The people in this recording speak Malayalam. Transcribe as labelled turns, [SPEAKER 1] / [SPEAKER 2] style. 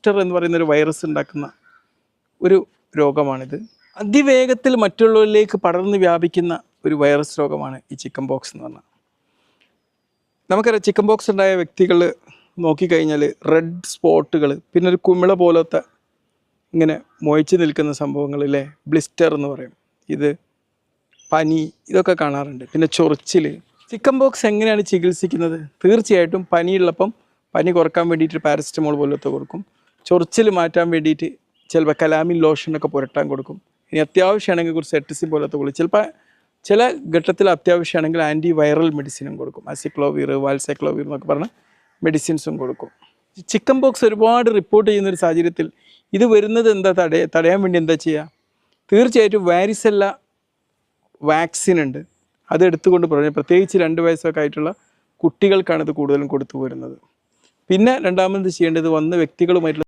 [SPEAKER 1] ബ്ലിസ്റ്റർ എന്ന് പറയുന്ന ഒരു വൈറസ് ഉണ്ടാക്കുന്ന ഒരു രോഗമാണിത്. അതിവേഗത്തിൽ മറ്റുള്ളവരിലേക്ക് പടർന്ന് വ്യാപിക്കുന്ന ഒരു വൈറസ് രോഗമാണ് ഈ ചിക്കൻ ബോക്സ് എന്ന് പറഞ്ഞാൽ. നമുക്കറിയാം, ചിക്കൻ ബോക്സ് ഉണ്ടായ വ്യക്തികൾ നോക്കിക്കഴിഞ്ഞാൽ റെഡ് സ്പോട്ടുകൾ, പിന്നെ ഒരു കുമിള പോലത്തെ ഇങ്ങനെ മൊയച്ച് നിൽക്കുന്ന സംഭവങ്ങളിലെ ബ്ലിസ്റ്റർ എന്ന് പറയും. ഇത് പനി, ഇതൊക്കെ കാണാറുണ്ട്. പിന്നെ ചൊറിച്ചിൽ. ചിക്കൻ ബോക്സ് എങ്ങനെയാണ് ചികിത്സിക്കുന്നത്? തീർച്ചയായിട്ടും പനിയുള്ളപ്പം പനി കുറക്കാൻ വേണ്ടിയിട്ട് പാരസിറ്റമോൾ പോലത്തെ കൊടുക്കും. ചൊറിച്ചിൽ മാറ്റാൻ വേണ്ടിയിട്ട് ചിലപ്പോൾ കലാമിൻ ലോഷനൊക്കെ പുരട്ടാൻ കൊടുക്കും. ഇനി അത്യാവശ്യമാണെങ്കിൽ കുറച്ച് സെറ്റിസിൻ പോലത്തെ കൊടുക്കും. ചിലപ്പോൾ ചില ഘട്ടത്തിൽ അത്യാവശ്യമാണെങ്കിൽ ആൻറ്റി വൈറൽ മെഡിസിനും കൊടുക്കും. അസിക്ലോവീർ, വാൽസൈക്ലോവീർ എന്നൊക്കെ പറഞ്ഞ മെഡിസിൻസും കൊടുക്കും. ചിക്കൻ ബോക്സ് ഒരുപാട് റിപ്പോർട്ട് ചെയ്യുന്നൊരു സാഹചര്യത്തിൽ ഇത് വരുന്നത് എന്താ തടയാൻ വേണ്ടി എന്താ ചെയ്യുക? തീർച്ചയായിട്ടും വാരിസെല്ല വാക്സിൻ ഉണ്ട്, അത് എടുത്തുകൊണ്ട് പറഞ്ഞു. പ്രത്യേകിച്ച് 2 വയസ്സൊക്കെ ആയിട്ടുള്ള കുട്ടികൾക്കാണ് ഇത് കൂടുതലും കൊടുത്തു വരുന്നത്. പിന്നെ രണ്ടാമത് ചെയ്യേണ്ടത് വന്ന വ്യക്തികളുമായിട്ടുള്ള